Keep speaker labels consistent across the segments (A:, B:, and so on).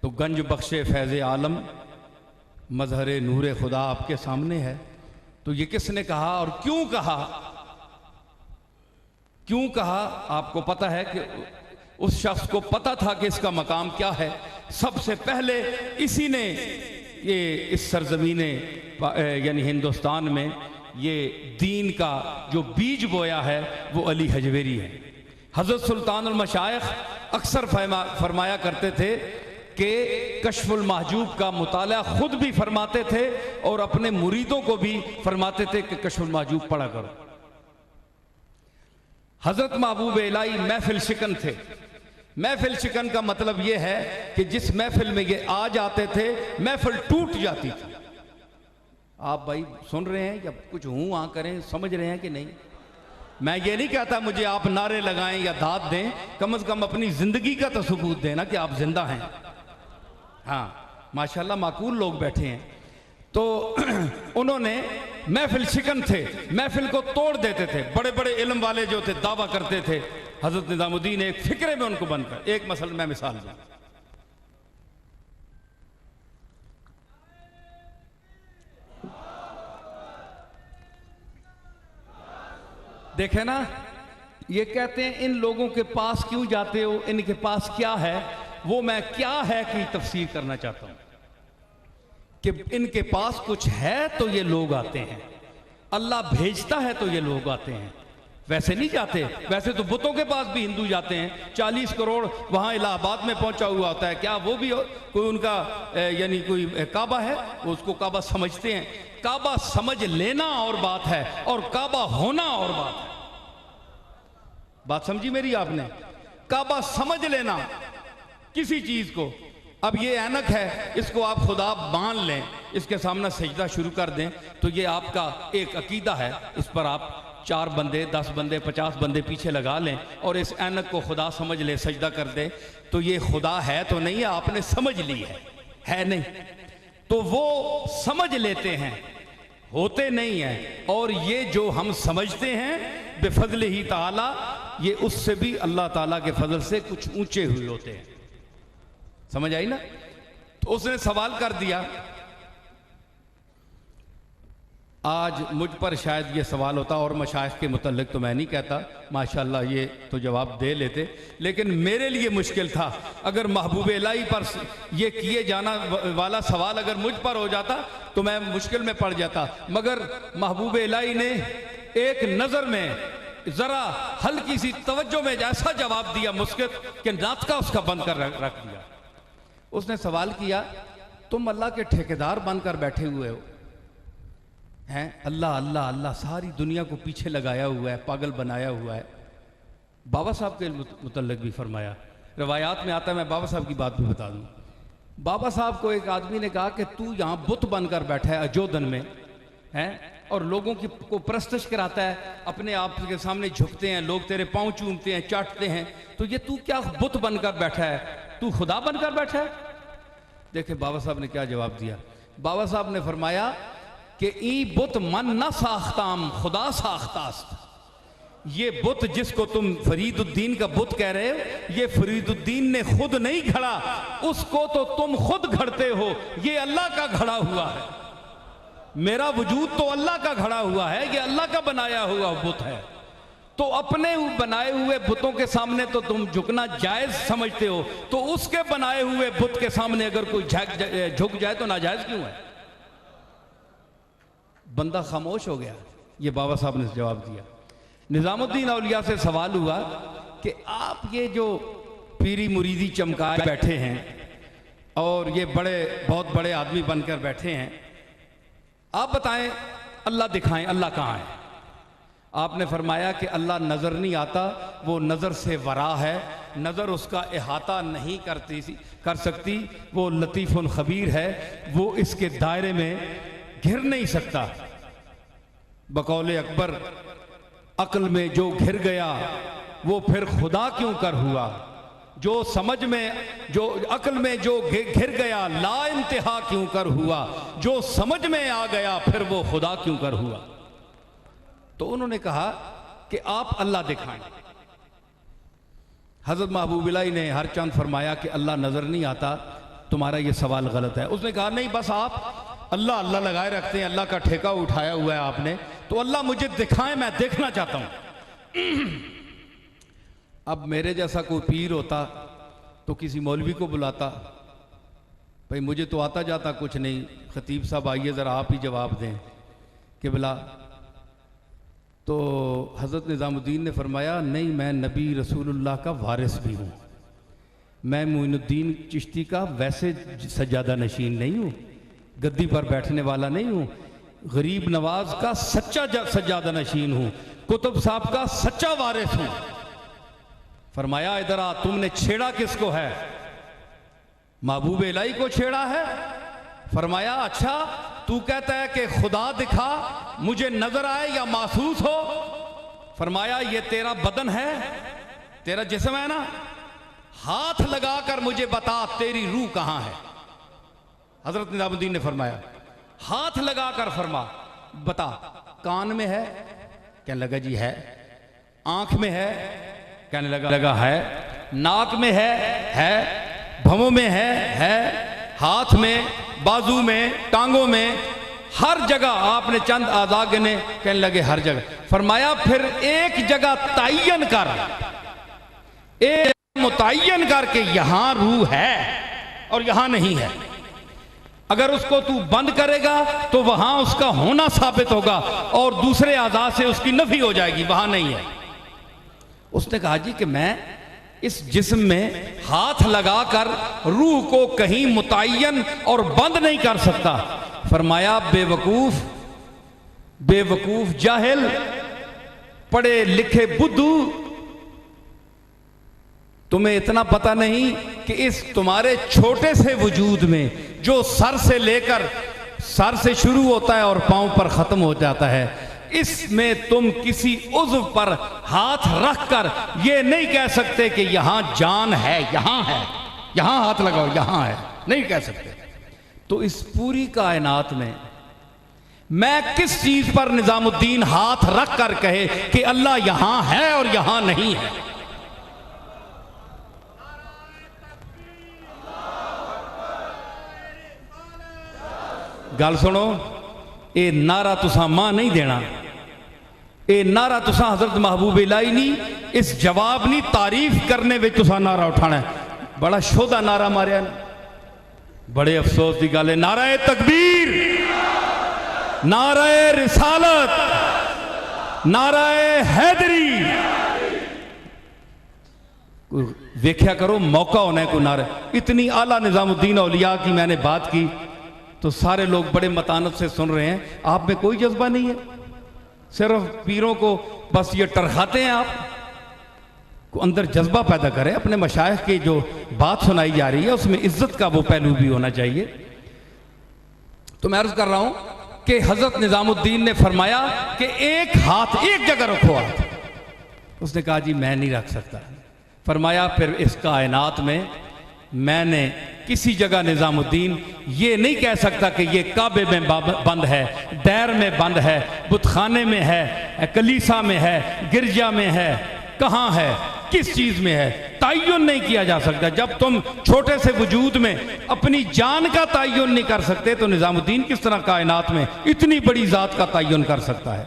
A: तो गंज बख्शे फैज़ आलम मजहर नूर खुदा आपके सामने है। तो ये किसने कहा और क्यों कहा? क्यों कहा? आपको पता है कि उस शख्स को पता था कि इसका मकाम क्या है। सबसे पहले इसी ने ये इस सरजमीने यानी हिंदुस्तान में ये दीन का जो बीज बोया है वो अली हजवेरी है। हज़रत सुल्तानुल मशाइख अक्सर फरमाया करते थे कि कश्फुल महजूब का मुताला खुद भी फरमाते थे और अपने मुरीदों को भी फरमाते थे कि कश्फुल महजूब पढ़ा करो। हज़रत महबूब इलाही महफिल शिकन थे। महफिल शिकन का मतलब यह है कि जिस महफिल में ये आ जाते थे महफिल टूट जाती थी। आप भाई सुन रहे हैं या कुछ हूँ आ करें, समझ रहे हैं कि नहीं? मैं ये नहीं कहता मुझे आप नारे लगाएं या दाद दें, कम से कम अपनी जिंदगी का तो सबूत देना कि आप जिंदा हैं। हाँ, माशाल्लाह माकूल लोग बैठे हैं। तो उन्होंने महफिल शिकन थे, महफिल को तोड़ देते थे। बड़े बड़े इल्म वाले जो थे दावा करते थे। हजरत निजामुद्दीन एक फिक्रे में उनको बंद कर, एक मसल मैं मिसाल दूं। देखे ना, ये कहते हैं इन लोगों के पास क्यों जाते हो, इनके पास क्या है? वो मैं क्या है कि तफसीर करना चाहता हूं कि इनके पास कुछ है तो ये लोग आते हैं, अल्लाह भेजता है तो ये लोग आते हैं। वैसे नहीं जाते। वैसे तो बुतों के पास भी हिंदू जाते हैं। 40 करोड़ वहां इलाहाबाद में पहुंचा हुआ होता है। क्या वो भी कोई उनका यानी कोई काबा है? वो उसको काबा समझते हैं। काबा समझ लेना और बात है और काबा होना और बात है। बात समझी मेरी आपने? काबा समझ लेना किसी चीज को, अब ये ऐनक है, इसको आप खुदा मान लें, इसके सामने सजदा शुरू कर दें तो ये आपका एक अकीदा है। इस पर आप 4 बंदे 10 बंदे 50 बंदे पीछे लगा लें और इस ऐनक को खुदा समझ ले, सजदा कर दे, तो ये खुदा है तो नहीं है, आपने समझ ली है नहीं। तो वो समझ लेते हैं, होते नहीं हैं। और ये जो हम समझते हैं बेफजल ही ताला, ये उससे भी अल्लाह ताला के फजल से कुछ ऊंचे हुए होते हैं। समझ आई ना? तो उसने सवाल कर दिया। आज मुझ पर शायद ये सवाल होता और मशाइख के मुतल्लिक तो मैं नहीं कहता, माशाल्लाह ये तो जवाब दे लेते, लेकिन मेरे लिए मुश्किल था। अगर महबूब इलाही पर ये किए जाना वाला सवाल अगर मुझ पर हो जाता तो मैं मुश्किल में पड़ जाता। मगर महबूब इलाही ने एक नज़र में ज़रा हल्की सी तवज्जो में ऐसा जवाब दिया मुस्कित कि नातका उसका बंद कर रख दिया। उसने सवाल किया, तुम अल्लाह के ठेकेदार बनकर बैठे हुए हो हैं? अल्लाह अल्लाह अल्लाह सारी दुनिया को पीछे लगाया हुआ है, पागल बनाया हुआ है। बाबा साहब के मुतल्लिक भी फरमाया, रवायात में आता है, मैं बाबा साहब की बात भी बता दूं। बाबा साहब को एक आदमी ने कहा कि तू यहाँ बुत बनकर बैठा है अजोदन में हैं और लोगों की को प्रस्तश कराता है, अपने आप के सामने झुकते हैं लोग, तेरे पाँव चूमते हैं, चाटते हैं, तो ये तू क्या बुत बनकर बैठा है? तू खुदा बनकर बैठा है? देखे बाबा साहब ने क्या जवाब दिया। बाबा साहब ने फरमाया कि ई बुत मन न साख्ताम खुदा साख्तास्त। ये बुत जिसको तुम फरीदुद्दीन का बुत कह रहे हो, ये फरीदुद्दीन ने खुद नहीं घड़ा, उसको तो तुम खुद घड़ते हो। ये अल्लाह का घड़ा हुआ है। मेरा वजूद तो अल्लाह का घड़ा हुआ है, ये अल्लाह का बनाया हुआ बुत है। तो अपने बनाए हुए बुतों के सामने तो तुम झुकना जायज समझते हो, तो उसके बनाए हुए बुत के सामने अगर कोई झुक जाए तो नाजायज क्यों है? बंदा खामोश हो गया। ये बाबा साहब ने जवाब दिया। निजामुद्दीन औलिया से सवाल हुआ कि आप ये जो पीरी मुरीदी चमकाए बैठे हैं और ये बहुत बड़े आदमी बनकर बैठे हैं, आप बताएं अल्लाह दिखाएं, अल्लाह कहाँ है? आपने फरमाया कि अल्लाह नज़र नहीं आता, वो नज़र से वरा है, नज़र उसका अहाता नहीं कर सकती, वो लतीफ़ुल खबीर है, वो इसके दायरे में घिर नहीं सकता। बकौले अकबर, अक्ल में जो घिर गया वो फिर खुदा क्यों कर हुआ? जो समझ में, जो अक्ल में जो घिर गया ला इंतहा क्यों कर हुआ? जो समझ में आ गया फिर वो खुदा क्यों कर हुआ? तो उन्होंने कहा कि आप अल्लाह दिखाएं। हजरत महबूब इलाही ने हर चंद फरमाया कि अल्लाह नजर नहीं आता, तुम्हारा ये सवाल गलत है। उसने कहा नहीं, बस आप अल्लाह अल्लाह लगाए रखते हैं, अल्लाह का ठेका उठाया हुआ है आपने, तो अल्लाह मुझे दिखाएं, मैं देखना चाहता हूं। अब मेरे जैसा कोई पीर होता तो किसी मौलवी को बुलाता, भाई मुझे तो आता जाता कुछ नहीं, खतीब साहब आइए ज़रा आप ही जवाब दें कि भला। तो हज़रत निज़ामुद्दीन ने फरमाया नहीं, मैं नबी रसूलुल्लाह का वारिस भी हूँ, मैं मोइनुद्दीन चिश्ती का वैसे सज्जादा नशीन नहीं हूँ, गद्दी पर बैठने वाला नहीं हूँ, गरीब नवाज का सच्चा सज्जादा नशीन हूँ, कुतुब साहब का सच्चा वारिस हूँ। फरमाया इधर आ, तुमने छेड़ा किसको है? महबूब इलाही को छेड़ा है। फरमाया अच्छा, तू कहता है कि खुदा दिखा, मुझे नजर आए या महसूस हो। फरमाया ये तेरा बदन है, तेरा जिस्म है ना, हाथ लगाकर मुझे बता तेरी रूह कहां है। हजरत निजामुद्दीन ने फरमाया हाथ लगाकर फरमा बता, कान में है? कहने लगा जी है। आंख में है? कहने लगा है। नाक में है, भवों में है, हाथ में, बाजू में, टांगों में, हर जगह आपने चंद आज़ा गिने। कहने लगे हर जगह। फरमाया फिर एक जगह तयन कर, एक मुतय्यन करके यहां रूह है और यहां नहीं है। अगर उसको तू बंद करेगा तो वहां उसका होना साबित होगा और दूसरे आज़ा से उसकी नफी हो जाएगी, वहां नहीं है। उसने कहा जी कि मैं इस जिस्म में हाथ लगाकर रूह को कहीं मुतय्यन और बंद नहीं कर सकता। फरमाया बेवकूफ, बेवकूफ जाहिल, पढ़े लिखे बुद्धू, तुम्हें इतना पता नहीं कि इस तुम्हारे छोटे से वजूद में जो सर से लेकर, सर से शुरू होता है और पांव पर खत्म हो जाता है, इसमें तुम किसी उज़्व पर हाथ रखकर ये नहीं कह सकते कि यहां जान है, यहां है, यहां हाथ लगाओ, यहां है, नहीं कह सकते। तो इस पूरी कायनात में मैं किस चीज पर निजामुद्दीन हाथ रख कर कहे कि अल्लाह यहां है और यहां नहीं है? गल सुनो, ये नारा तुसा मां नहीं देना, ये नारा तुसा हजरत महबूब इलाही नहीं, इस जवाब नहीं, तारीफ करने में तुसा नारा उठाना है। बड़ा शोधा नारा मारिया, बड़े अफसोस की गल है। नाराए तकबीर, नाराए रिसालत, नाराए हैदरी। देखा करो मौका होना है कोई नारा। इतनी आला निजामुद्दीन औलिया की मैंने बात की तो सारे लोग बड़े मतानत से सुन रहे हैं। आप में कोई जज्बा नहीं है, सिर्फ पीरों को बस ये टरखाते हैं। आप को अंदर जज्बा पैदा करें। अपने मशाइख की जो बात सुनाई जा रही है उसमें इज्जत का वो पहलू भी होना चाहिए। तो मैं अर्ज कर रहा हूं कि हजरत निजामुद्दीन ने फरमाया कि एक हाथ एक जगह रखो हाथ। उसने कहा जी मैं नहीं रख सकता। फरमाया फिर इस कायनात में मैंने किसी जगह निजामुद्दीन ये नहीं कह सकता कि ये काबे में बंद है, दैर में बंद है, बुतखाने में है, कलीसा में है, गिरजा में है, कहाँ है, किस चीज में है, तय्युन नहीं किया जा सकता। जब तुम छोटे से वजूद में अपनी जान का तय्युन नहीं कर सकते तो निजामुद्दीन किस तरह कायनात में इतनी बड़ी जात का तय्युन कर सकता है?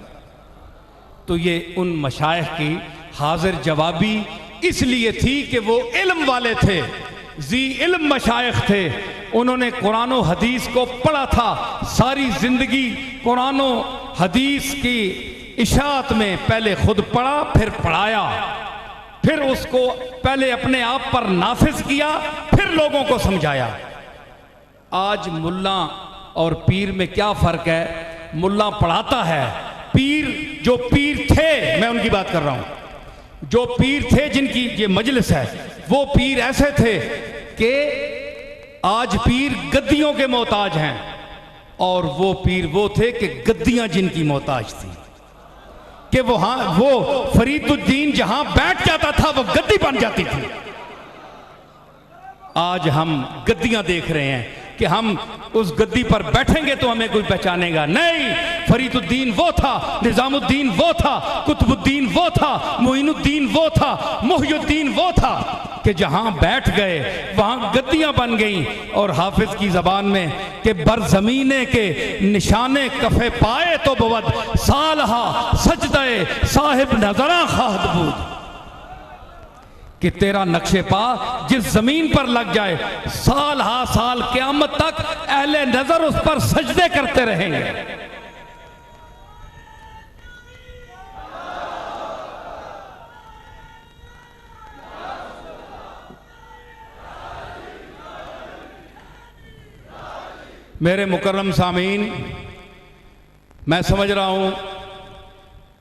A: तो ये उन मशाइख की हाजिर जवाबी इसलिए थी कि वो इल्म वाले थे, जी इल्म मशाइख थे। उन्होंने कुरान और हदीस को पढ़ा था, सारी जिंदगी कुरान और हदीस की इशाअत में पहले खुद पढ़ा, फिर पढ़ाया, फिर उसको पहले अपने आप पर नाफिज किया, फिर लोगों को समझाया। आज मुल्ला और पीर में क्या फर्क है? मुल्ला पढ़ाता है, पीर जो पीर थे, मैं उनकी बात कर रहा हूं, जो पीर थे जिनकी ये मजलिस है, वो पीर ऐसे थे कि आज पीर गद्दियों के मोहताज हैं और वो पीर वो थे कि गद्दियां जिनकी मोहताज थी, कि वो फरीदुद्दीन जहां बैठ जाता था वो गद्दी बन जाती थी। आज हम गद्दियां देख रहे हैं कि हम उस गद्दी पर बैठेंगे तो हमें कोई पहचानेगा नहीं। फरीदुद्दीन वो था, निजामुद्दीन वो था, कुतुबुद्दीन वो था, मोइनुद्दीन वो था, मुहय्युद्दीन वो था। कि जहां बैठ गए वहां गद्दियां बन गईं, और हाफिज की जबान में कि बरजमीने के निशाने कफे पाए तो बवद सालहा सजदे साहिब नजरा खाद बूद, कि तेरा नक्शे पा जिस जमीन पर लग जाए साल हा साल क़यामत तक अहले नजर उस पर सजदे करते रहेंगे। मेरे मुकर्रम सामीन, मैं समझ रहा हूं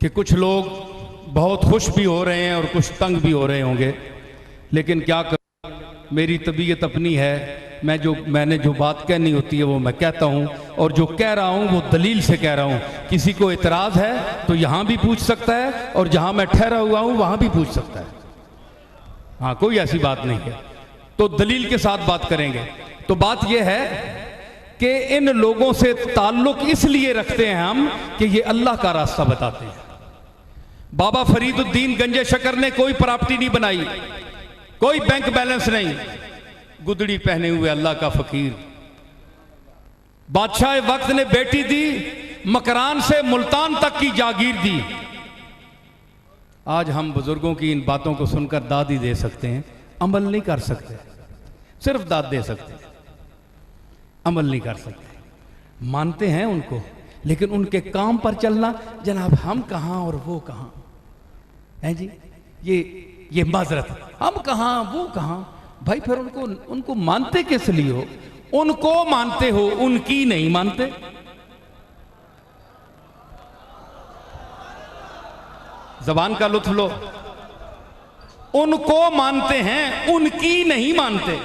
A: कि कुछ लोग बहुत खुश भी हो रहे हैं और कुछ तंग भी हो रहे होंगे, लेकिन क्या करूं, मेरी तबीयत अपनी है। मैंने जो बात कहनी होती है वो मैं कहता हूं, और जो कह रहा हूं वो दलील से कह रहा हूं। किसी को इतराज़ है तो यहां भी पूछ सकता है, और जहां मैं ठहरा हुआ हूं वहां भी पूछ सकता है। हाँ, कोई ऐसी बात नहीं है, तो दलील के साथ बात करेंगे। तो बात यह है कि इन लोगों से ताल्लुक इसलिए रखते हैं हम कि ये अल्लाह का रास्ता बताते हैं। बाबा फरीदुद्दीन गंजे शकर ने कोई प्रॉपर्टी नहीं बनाई, कोई बैंक बैलेंस नहीं, गुदड़ी पहने हुए अल्लाह का फकीर। बादशाह वक्त ने बेटी दी, मकरान से मुल्तान तक की जागीर दी। आज हम बुजुर्गों की इन बातों को सुनकर दाद ही दे सकते हैं, अमल नहीं कर सकते, सिर्फ दाद दे सकते हैं, अमल नहीं कर सकते। मानते हैं उनको, लेकिन उनके काम पर चलना, जनाब हम कहाँ और वो कहाँ हैं जी, ये माजरत, हम कहाँ वो कहाँ। भाई फिर उनको मानते किस लिए हो? उनको मानते हो, उनकी नहीं मानते। जबान का लुत्फ लो। उनको मानते हैं, उनकी नहीं मानते।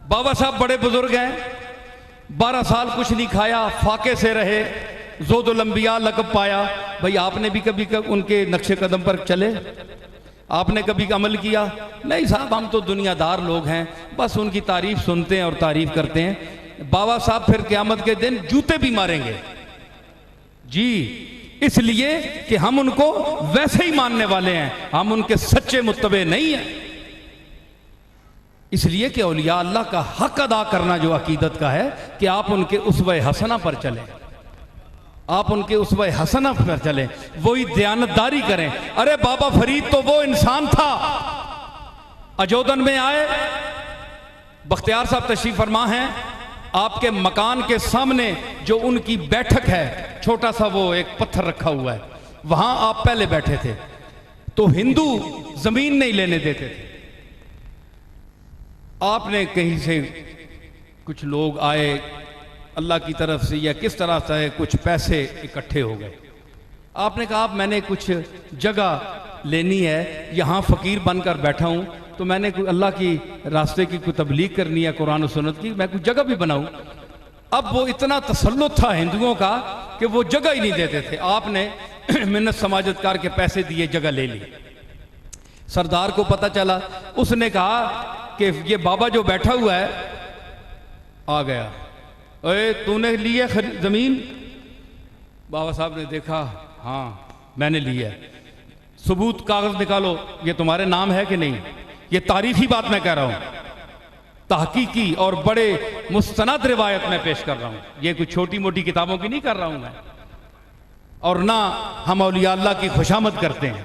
A: बाबा साहब बड़े बुजुर्ग हैं, 12 साल कुछ नहीं खाया, फाके से रहे, ज़ोदुल अंबिया लक़ब पाया। भाई आपने भी कभी उनके नक्शे कदम पर चले? आपने कभी अमल किया? नहीं साहब, हम तो दुनियादार लोग हैं, बस उनकी तारीफ सुनते हैं और तारीफ करते हैं। बाबा साहब फिर क़यामत के दिन जूते भी मारेंगे जी, इसलिए कि हम उनको वैसे ही मानने वाले हैं, हम उनके सच्चे मुत्तबे नहीं हैं। इसलिए कि औलिया अल्लाह का हक अदा करना जो अकीदत का है कि आप उनके उसवे हसना पर चलें, आप उनके उसवे हसना पर चलें, वही दयानतदारी करें। अरे बाबा फरीद तो वो इंसान था, अजोदन में आए, बख्तियार साहब तशरीफ फरमा हैं, आपके मकान के सामने जो उनकी बैठक है, छोटा सा वो एक पत्थर रखा हुआ है, वहां आप पहले बैठे थे, तो हिंदू जमीन नहीं लेने देते थे। आपने कहीं से कुछ लोग आए अल्लाह की तरफ से या किस तरह से कुछ पैसे इकट्ठे हो गए, आपने कहा आप मैंने कुछ जगह लेनी है, यहाँ फ़कीर बनकर बैठा हूँ, तो मैंने कोई अल्लाह की रास्ते की कोई तबलीग करनी है, कुरान और सुन्नत की, मैं कुछ जगह भी बनाऊँ। अब वो इतना तसल्लुत था हिंदुओं का कि वो जगह ही नहीं देते थे। आपने मिन्नत समाजतकार के पैसे दिए, जगह ले ली। सरदार को पता चला, उसने कहा कि ये बाबा जो बैठा हुआ है आ गया, अरे तूने ली है जमीन? बाबा साहब ने देखा, हाँ मैंने ली है। सबूत कागज निकालो, ये तुम्हारे नाम है कि नहीं? ये तारीखी बात मैं कह रहा हूं, तहकीकी और बड़े मुस्तनद रिवायत में पेश कर रहा हूं, ये कोई छोटी मोटी किताबों की नहीं कर रहा हूं मैं। और ना हम औलिया अल्लाह की खुशामद करते हैं,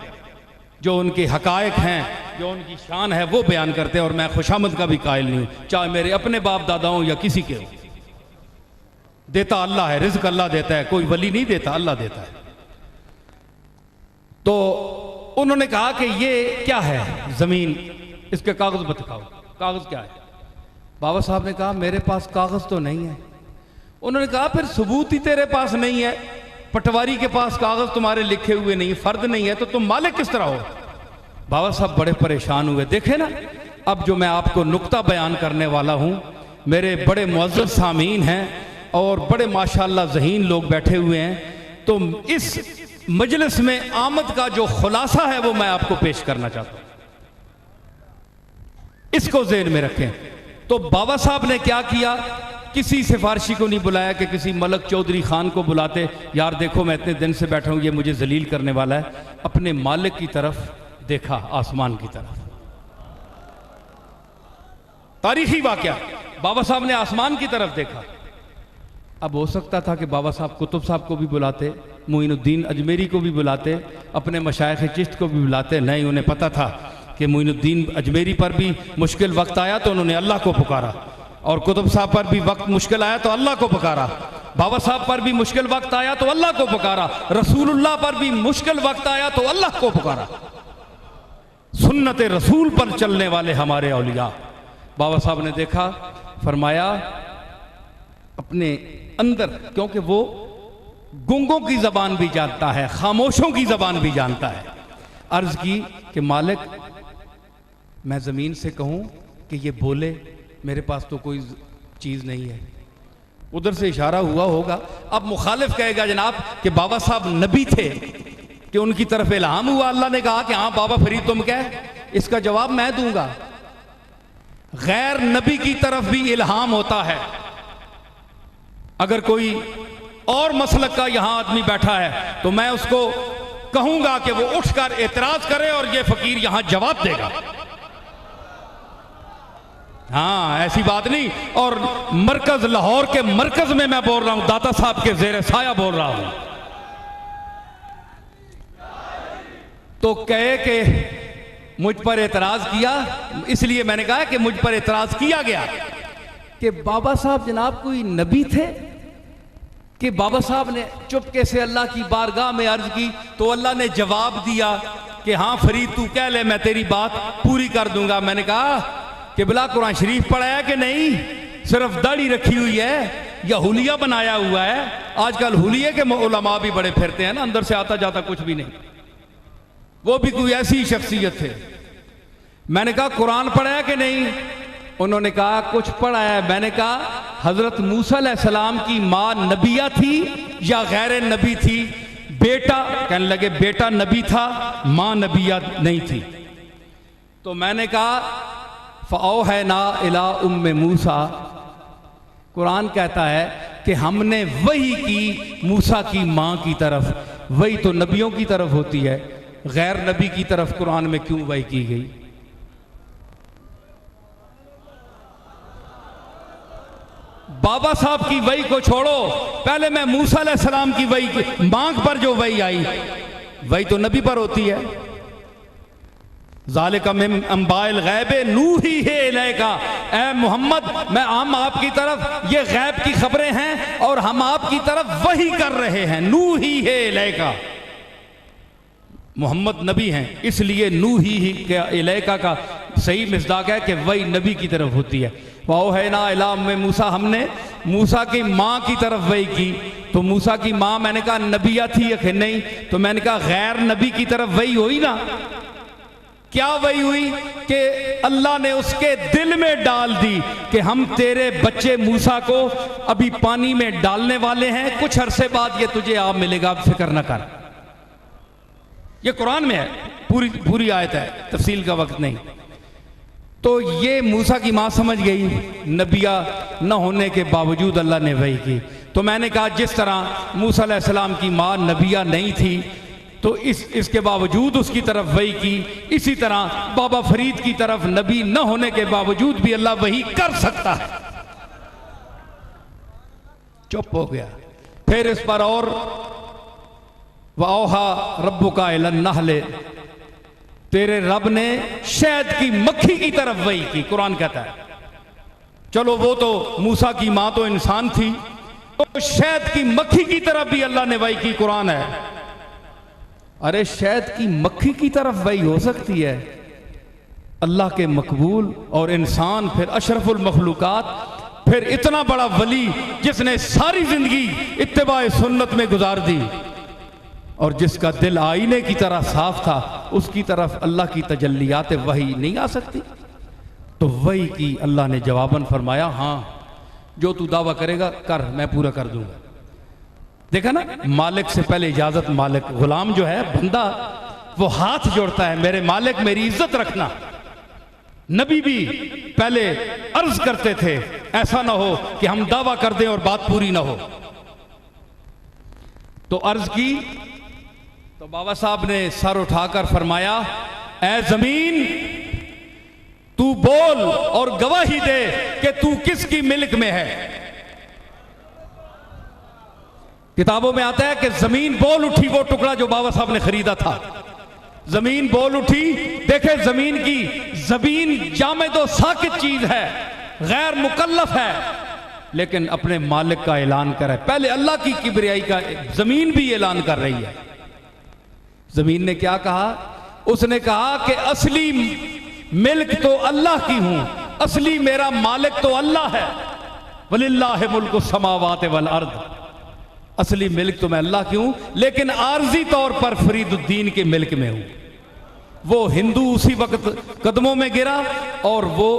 A: जो उनके हकायक हैं, जो उनकी शान है वो बयान करते हैं, और मैं खुशामद का भी कायल नहीं हूं, चाहे मेरे अपने बाप दादा हों या किसी के हो। देता अल्लाह है, रिज़्क़ अल्लाह देता है, कोई वली नहीं देता, अल्लाह देता है। तो उन्होंने कहा कि ये क्या है जमीन, इसके कागज बताओ, कागज क्या है? बाबा साहब ने कहा मेरे पास कागज तो नहीं है। उन्होंने कहा फिर सबूत ही तेरे पास नहीं है, पटवारी के पास कागज तुम्हारे लिखे हुए नहीं, फर्द नहीं है, तो तुम मालिक किस तरह हो? बाबा साहब बड़े परेशान हुए। देखे ना, अब जो मैं आपको नुक्ता बयान करने वाला हूं, मेरे बड़े मुअज़्ज़ज़ सामीन हैं और बड़े माशाअल्लाह ज़हीन लोग बैठे हुए हैं, तो इस मजलिस में आमद का जो खुलासा है वो मैं आपको पेश करना चाहता हूं, इसको ज़हन में रखें। तो बाबा साहब ने क्या किया, किसी सिफारशी को नहीं बुलाया कि किसी मलक चौधरी खान को बुलाते, यार देखो मैं इतने दिन से बैठा हूं, ये मुझे जलील करने वाला है। अपने मालिक की तरफ देखा, आसमान की तरफ, तारीखी वाकया। बाबा साहब ने आसमान की तरफ देखा। अब हो सकता था कि बाबा साहब कुतुब साहब को भी बुलाते, मोइनुद्दीन अजमेरी को भी बुलाते, अपने मशाइख चिश्त को भी बुलाते। नहीं, उन्हें पता था कि मोइनुद्दीन अजमेरी पर भी मुश्किल वक्त आया तो उन्होंने अल्लाह को पुकारा, और कुतुब साहब पर भी वक्त मुश्किल आया तो अल्लाह को पुकारा, बाबा साहब पर भी मुश्किल वक्त आया तो अल्लाह को पुकारा, रसूलुल्लाह पर भी मुश्किल वक्त आया तो अल्लाह को पुकारा। सुन्नत रसूल पर चलने वाले हमारे औलिया। बाबा साहब ने देखा, फरमाया अपने अंदर, क्योंकि वो गूंगों की जबान भी जानता है, खामोशों की जबान भी जानता है, अर्ज की कि मालिक मैं जमीन से कहूं कि ये बोले, मेरे पास तो कोई चीज नहीं है। उधर से इशारा हुआ होगा। अब मुखालिफ कहेगा जनाब कि बाबा साहब नबी थे, कि उनकी तरफ इल्हाम हुआ, अल्लाह ने कहा कि हाँ बाबा फरीद तुम कह। इसका जवाब मैं दूंगा, गैर नबी की तरफ भी इल्हाम होता है। अगर कोई और मसलक का यहां आदमी बैठा है तो मैं उसको कहूंगा कि वो उठकर एतराज करे और ये फकीर यहां जवाब देगा। हाँ, ऐसी बात नहीं। और मरकज लाहौर के मरकज में मैं बोल रहा हूं, दाता साहब के जेर साया बोल रहा हूं। तो कहे कि मुझ पर एतराज किया, इसलिए मैंने कहा कि मुझ पर एतराज किया गया कि बाबा साहब जनाब कोई नबी थे, कि बाबा साहब ने चुपके से अल्लाह की बारगाह में अर्ज की तो अल्लाह ने जवाब दिया कि हाँ फरीद तू कह ले, मैं तेरी बात पूरी कर दूंगा। मैंने कहा कि बिला कुरान शरीफ पढ़ा है कि नहीं, सिर्फ दाढ़ी रखी हुई है या हुलिया बनाया हुआ है। आजकल हुलिये के उलमा भी बड़े फिरते हैं ना, अंदर से आता जाता कुछ भी नहीं। वो भी कोई ऐसी शख्सियत थे। मैंने कहा कुरान पढ़ा है कि नहीं, उन्होंने कहा कुछ पढ़ा है। मैंने कहा हजरत मूसा अलैहिस्सलाम की माँ नबिया थी या गैर नबी थी? बेटा, कहने लगे बेटा नबी था, माँ नबिया नहीं थी। तो मैंने कहा फ़औहैना इला उम्मे मूसा, कुरान कहता है कि हमने वही की मूसा की माँ की तरफ। वही तो नबियों की तरफ होती है, गैर नबी की तरफ कुरान में क्यों वही की गई? बाबा साहब की वही को छोड़ो, पहले मैं मूसा अलैहिस्सलाम की वही, मांग पर जो वही आई, वही तो नबी पर होती है। ज़ालिका मिन अंबाइल गैबे नूही है इलैका, ऐ मोहम्मद मैं हम आपकी तरफ ये गैब की खबरें हैं और हम आपकी तरफ वही कर रहे हैं। नूही है इलैका, मोहम्मद नबी हैं, इसलिए नूही ही के इलैका का सही मिसदाक है कि वही नबी की तरफ होती है। फ़औहैना इला उम्मे मूसा, हमने मूसा की माँ की तरफ वही की। तो मूसा की माँ मैंने कहा नबिया थी या नहीं? तो मैंने कहा गैर नबी की तरफ वही हुई ना। क्या वही हुई कि अल्लाह ने उसके दिल में डाल दी कि हम तेरे बच्चे मूसा को अभी पानी में डालने वाले हैं, कुछ अरसे बाद ये तुझे आप मिलेगा, अब फिक्र न कर। ये कुरान में है, पूरी आयत है, तफसील का वक्त नहीं। तो ये मूसा की माँ समझ गई, नबिया न होने के बावजूद अल्लाह ने वही की। तो मैंने कहा जिस तरह मूसा अलैहिस्सलाम की माँ नबिया नहीं थी तो इसके बावजूद उसकी तरफ वही की, इसी तरह बाबा फरीद की तरफ नबी न होने के बावजूद भी अल्लाह वही कर सकता है। चुप हो गया। फिर इस पर और वऔहा रब्बुका इलन नहले, तेरे रब ने शहद की मक्खी की तरफ वही की। कुरान कहता है चलो वो तो मूसा की माँ तो इंसान थी, तो शहद की मक्खी की तरफ भी अल्लाह ने वही की। कुरान है। अरे शहद की मक्खी की तरफ वही हो सकती है? अल्लाह के मकबूल और इंसान, फिर अशरफुल मखलूकात, फिर इतना बड़ा वली जिसने सारी जिंदगी इत्तिबाए सुन्नत में गुजार दी और जिसका दिल आईने की तरह साफ था, उसकी तरफ अल्लाह की तजल्लियात वही नहीं आ सकती? तो वही की अल्लाह ने जवाबन फरमाया हाँ जो तू दावा करेगा कर, मैं पूरा कर दूंगा। देखा ना, मालिक से पहले इजाजत मालिक। गुलाम जो है बंदा वो हाथ जोड़ता है, मेरे मालिक मेरी इज्जत रखना। नबी भी पहले अर्ज करते थे, ऐसा ना हो कि हम दावा कर दें और बात पूरी ना हो। तो अर्ज की तो बाबा साहब ने सर उठाकर फरमाया, ऐ जमीन तू बोल और गवाही दे कि तू किसकी मिल्क में है। किताबों में आता है कि जमीन बोल उठी, वो टुकड़ा जो बाबा साहब ने खरीदा था, जमीन बोल उठी। देखे जमीन जामेद व साकित चीज है, गैर मुकल्लफ है, लेकिन अपने मालिक का ऐलान करे। पहले अल्लाह की किबरियाई का जमीन भी ऐलान कर रही है। जमीन ने क्या कहा? उसने कहा कि असली मिल्क तो अल्लाह की हूं, असली मेरा मालिक तो अल्लाह है। वलिल्लाहि मुल्कु समावाति वल अर्द, असली मिल्क तो मैं अल्लाह की हूं, लेकिन आर्जी तौर पर फरीदुद्दीन के मिल्क में हूं। वो हिंदू उसी वक्त कदमों में गिरा और वो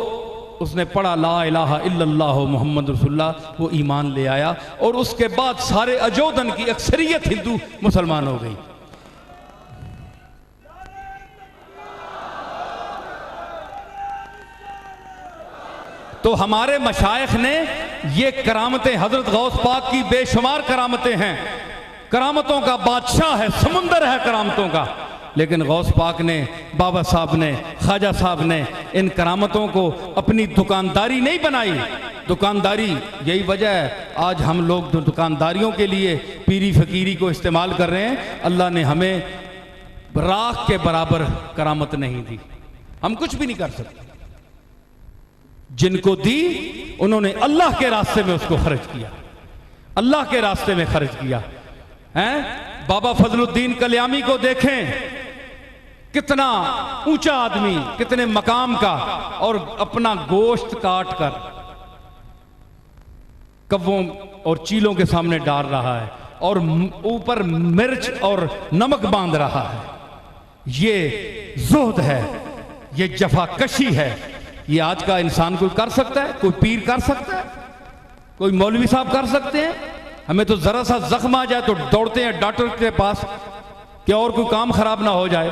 A: उसने पढ़ा ला इलाहा इल्लल्लाह मुहम्मद रसूलुल्लाह, वो ईमान ले आया और उसके बाद सारे अजोदन की अक्सरियत हिंदू मुसलमान हो गई। तो हमारे मशाइख ने ये करामतें, हजरत गौस पाक की बेशुमार करामतें हैं, करामतों का बादशाह है, समुंदर है करामतों का, लेकिन गौस पाक ने, बाबा साहब ने, ख्वाजा साहब ने इन करामतों को अपनी दुकानदारी नहीं बनाई। दुकानदारी, यही वजह है आज हम लोग दुकानदारियों के लिए पीरी फकीरी को इस्तेमाल कर रहे हैं। अल्लाह ने हमें राख के बराबर करामत नहीं दी, हम कुछ भी नहीं कर सकते। जिनको दी उन्होंने अल्लाह के रास्ते में उसको खर्च किया, अल्लाह के रास्ते में खर्च किया हैं। बाबा फजलुद्दीन कल्यामी को देखें, कितना ऊंचा आदमी, कितने मकाम का, और अपना गोश्त काट कर कव्वों और चीलों के सामने डाल रहा है और ऊपर मिर्च और नमक बांध रहा है। ये जुहद है, ये जफाकशी है। ये आज का इंसान कोई कर सकता है? कोई पीर कर सकता है? कोई मौलवी साहब कर सकते हैं? हमें तो जरा सा जख्म आ जाए तो दौड़ते हैं डॉक्टर के पास कि और कोई काम खराब ना हो जाए,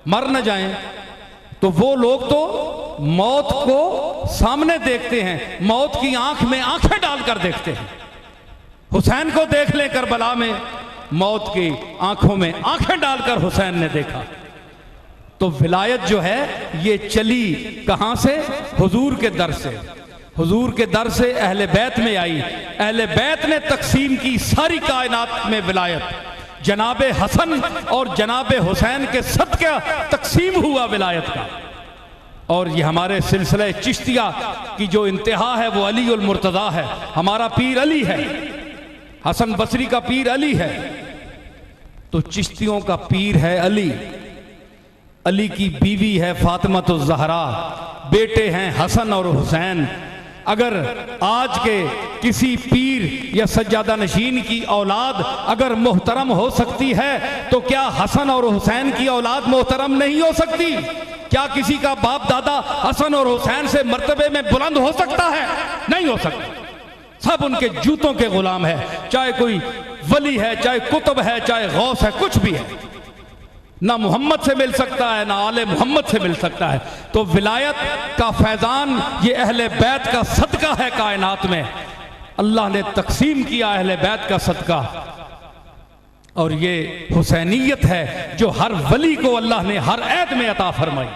A: मर ना जाए। तो वो लोग तो मौत को सामने देखते हैं, मौत की आंख में आंखें डालकर देखते हैं। हुसैन को देख ले करबला में, मौत की आंखों में आंखें डालकर हुसैन ने देखा। तो विलायत जो है ये चली कहां से? हुजूर के दर से। हुजूर के दर से अहले बैत में आई, अहले बैत ने तकसीम की सारी कायनात में विलायत। जनाबे हसन और जनाबे हुसैन के सदका तकसीम हुआ विलायत का। और ये हमारे सिलसिले चिश्तिया की जो इंतहा है वो अली उल मुर्तज़ा है। हमारा पीर अली है, हसन बसरी का पीर अली है, तो चिश्तियों का पीर है अली। अली की बीवी है फातिमा तो ज़हरा, बेटे हैं हसन और हुसैन। अगर आज के किसी पीर या सज्जादा नशीन की औलाद अगर मोहतरम हो सकती है तो क्या हसन और हुसैन की औलाद मोहतरम नहीं हो सकती? क्या किसी का बाप दादा हसन और हुसैन से मर्तबे में बुलंद हो सकता है? नहीं हो सकता। सब उनके जूतों के गुलाम है, चाहे कोई वली है, चाहे कुतुब है, चाहे गौस है, कुछ भी है। ना मोहम्मद से मिल सकता है, ना आले मोहम्मद से मिल सकता है। तो विलायत का फैजान ये अहले बैत का सदका है कायनात में। अल्लाह ने तकसीम किया अहले बैत का सदका, और ये हुसैनियत है जो हर वली को अल्लाह ने हर ऐद में अता फरमाई।